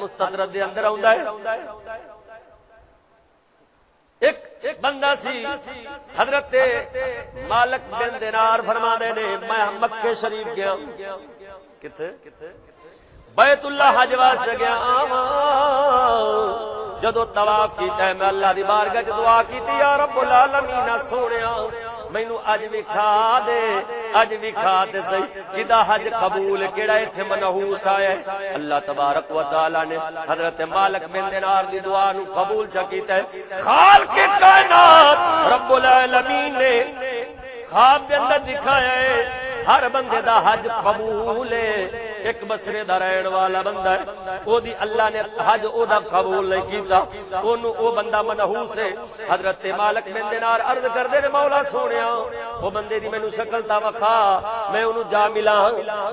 المستدرک دے اندر آوندا ہے ایک بندہ سی حضرت مالک بن دینار فرماندے نے میں مکے شریف گیا کتے بیت اللہ حج واسطے گیا جدو طواف کیتا ہے میں اللہ دی بارگاہ وچ دعا کیتی یا رب العالمین سونیا مینوں اج وکھا دے اج وکھا تے صحیح کدا حج قبول کیڑا ایتھے منحوس آیا ہے اللہ تبارک و تعالی نے حضرت مالک بن دینار دی دعا نو قبول چا کیتا ہے خالق کائنات رب العالمین نے خواب دے اندر دکھایا ہے ہر بندے دا حج قبول ہے ایک بسرے دا رہن والا بندہ ہے او دی اللہ نے حج او دا قبول نہیں کیتا اونوں او بندہ منحوس ہے حضرت مالک بن دینار عرض کردے نے مولا سونیا او بندے دی مینوں شکل تا وکھا میں اونوں جا ملاں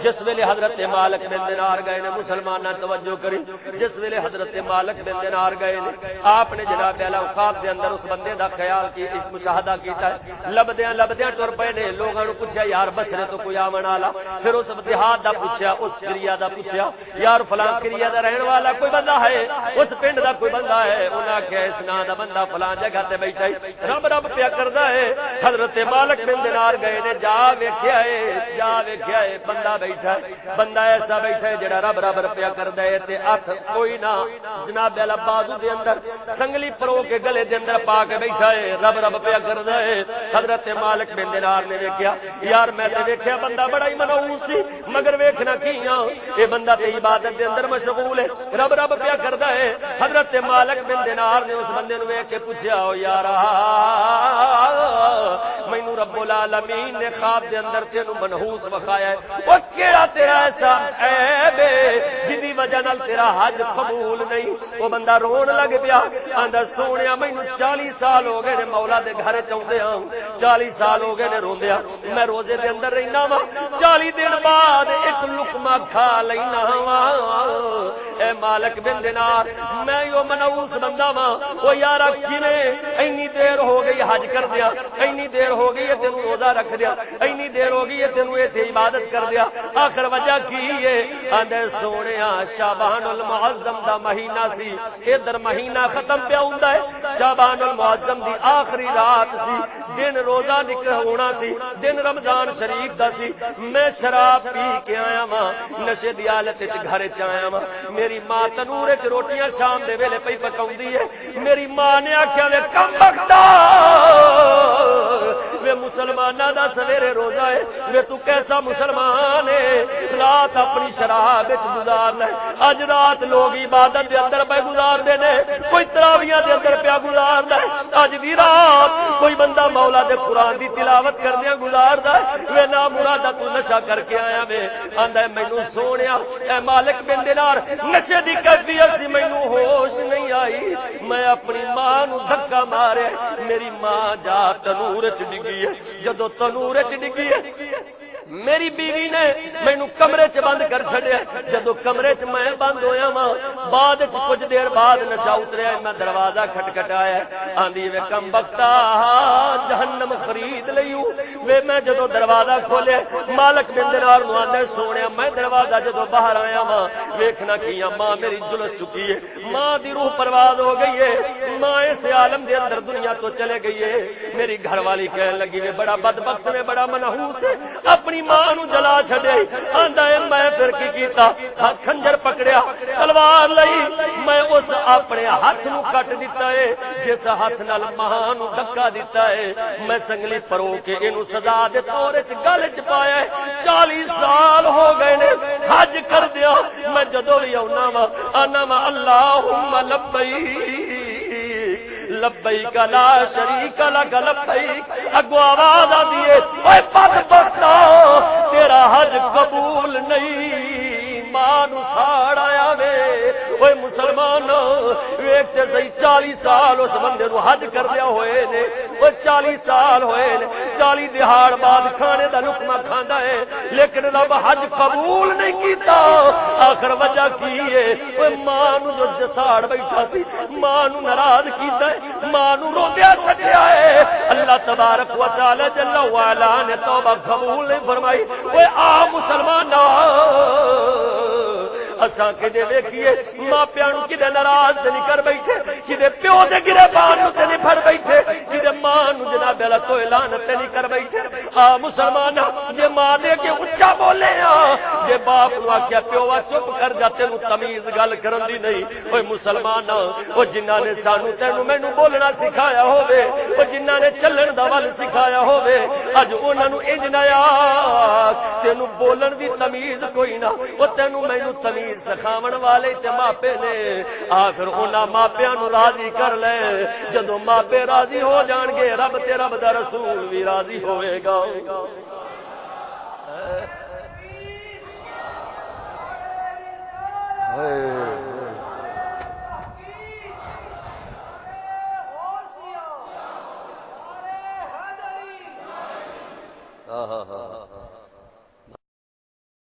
جس ویلے حضرت مالک بن دینار گئے نے مسلماناں توجہ کریں جس ویلے حضرت مالک بن دینار گئے نے آپ نے جناب اعلی خواب دے اندر اس بندے دا خیال کی اس مشاہدہ کیتا ہے لبدیاں ٹر پے نے لوگاں نوں پوچھا یار بسرے تو کوئی آون والا پھر اس دیہات دا پوچھا اس کریا دا پوچھا یار فلاں کریا دا رہن والا کوئی بندہ ہے اس پنڈ دا کوئی بندہ ہے انہاں کہ اس نا دا بندہ فلاں جگہ تے بیٹھا ہے رب پیا کردا ہے حضرت مالک بن دینار گئے نے جا ویکھیا ہے بندہ بیٹھا ہے بندہ ایسا بیٹھا ہے جڑا رب پیا کردا ہے تے ہاتھ کوئی نہ جناب والا بازو دے اندر سنگلی پرو کے گلے دے اندر پا کے بیٹھا ہے رب پیا کردا ہے حضرت مالک بن دینار نے ویکھیا یار میں تے ویکھیا بندہ بڑا ہی منحوس سی مگر ویکھنا کیاں اے بندہ تے عبادت دے اندر مشغول ہے رب پیا کردا ہے حضرت مالک بن دینار نے اس بندے نو ویکھ کے پوچھیا او یارا مینوں رب العالمین نے خواب دے اندر تینوں منحوس وکھایا ہے او کیڑا تیرا ایسا عیب ہے جدی وجہ نال تیرا حج قبول نہیں او بندہ رون لگ پیا آندا سونیا مینوں 40 سال ہو گئے نے مولا دے گھر چوندے ہاں 40 سال ہو گئے نے روندیا میں روزے دے اندر رہنا وا 40 دن بعد ایک لقمہ کھا لینا وا اے مالک بن دینار میں یو منحوس بندہ وا او یارا کیویں اینی دیر ہو گئی حج کر دیا اینی دیر ہو گئی ہے تینوں روزہ رکھ دیا اینی دیر ہو گئی ہے تینوں ایتھے عبادت کر دیا آخر وجہ کی ہے آندے سونیا شعبان المعظم دا مہینہ سی ادھر مہینہ ختم پیا ہوندا ہے شعبان المعظم دی آخری رات سی دن روزہ نکل ہونا سی دن رمضان شریف دا سی میں شراب پی کے آیا ماں نشے دی حالت وچ گھر چ آیا ماں میری ماں تنور وچ روٹیاں شام دے ویلے پئی پکاوندی ہے میری ماں نے آکھیا وے کم بختا وے مسلماناں دا سویرے روزہ ہے وے تو کیسا مسلمان ہے رات اپنی شراب وچ گزار لے اج رات لوگ عبادت دے اندر پہ گزار دے نے کوئی تراویحاں دے اندر پیا گزار دے اج دی رات کوئی بندہ مولا دے قرآن دی تلاوت کردیاں گزاردا ہے وے نا مرادا تو نشہ کر کے آیا وے آندا مینوں سونیا اے مالک بن دینار نشے دی کیفیت سی مینوں ہوش نہیں آئی میں اپنی ماں نو دھکا ماریا میری ماں جا تنور وچ ڈگی ہے جدوں تنور وچ ڈگی ہے میری بیوی نے مینوں کمرے چ بند کر چھڈیا جدوں کمرے چ میں بند ہویا وا بعد وچ کچھ دیر بعد نشہ اتریا میں دروازہ کھٹکھٹایا آندی وے کم بختا جہنم خرید لئیو وے میں جدوں دروازہ کھولیا مالک بن دینار نو آندا سونیا میں دروازہ جدوں باہر آیا وا ویکھنا کیاں ماں میری جلس چکی ہے ماں دی روح پرواز ہو گئی ہے ماں اس عالم دے اندر دنیا تو چلے گئی ہے میری گھر والی کہنے لگی وے بڑا بدبخت میں بڑا منحوس ہے اپنی ماں نو جلا چھڈیا آندا ہے میں پھر کی کیتا ہاتھ خنجر پکڑیا تلوار لئی میں اس اپنے ہاتھ نو کٹ دیتا ہے جس ہاتھ نال ماں نو دھکا دیتا ہے میں سنگلی پرو کے اینو سزا دے طور وچ گل چ پایا 40 سال ہو گئے نے حج کر دیا میں جدوں وی آونا وا آنا وا اللہم لبیک لا شریک لک لبیک اگو آواز آتی ہے اوے بدبختا تیرا حج قبول نہیں ماں نو ساڑ آیا وے اوے مسلمان ویکھتے صحیح 40 سال اس بندے نو حج کردیا ہوئے نے اوے 40 سال ہوئے نے 40 دہاڑ بعد کھانے دا لقمہ کھاندا ہے لیکن رب حج قبول نہیں کیتا آخر وجہ کی ہے اوے ماں نو جو جساڑ بیٹھا سی ماں نو ناراض کیتا ہے ماں نو روندیا سٹیا ہے اللہ تبارک و تعالی جل وعلا نے توبہ قبول نہیں فرمائی اوے آ مسلماناں اساں کدے ویکھیے ماپیاں نو کدے ناراض تے نہیں کر بیٹھے، کدے پیو دے گربان نو تے نہیں پھڑ بیٹھے، کدے ماں نو جناب اللہ کوئی لعنت تے نہیں کر بیٹھے۔ ہاں مسلمان جے ماں دے کے اچا بولے جے باپ نو آکھیا پیو چپ کر جا تینوں تمیز گل کرن دی نہیں، اوے مسلمان او جنہاں نے سانو تینوں مینوں بولنا سکھایا ہووے، او جنہاں نے چلن دا ول سکھایا ہووے، اج انہاں نو انج نہ آکھ تینوں بولن دی تمیز کوئی نہ، او تینوں مینوں تمیز سکھاون والے تے ماپے نے۔ پھر انہاں ماپیاں نو راضی کر لے، جدوں ماپے راضی ہو جان گے رب تے رب دا رسول بھی راضی ہوئے گا۔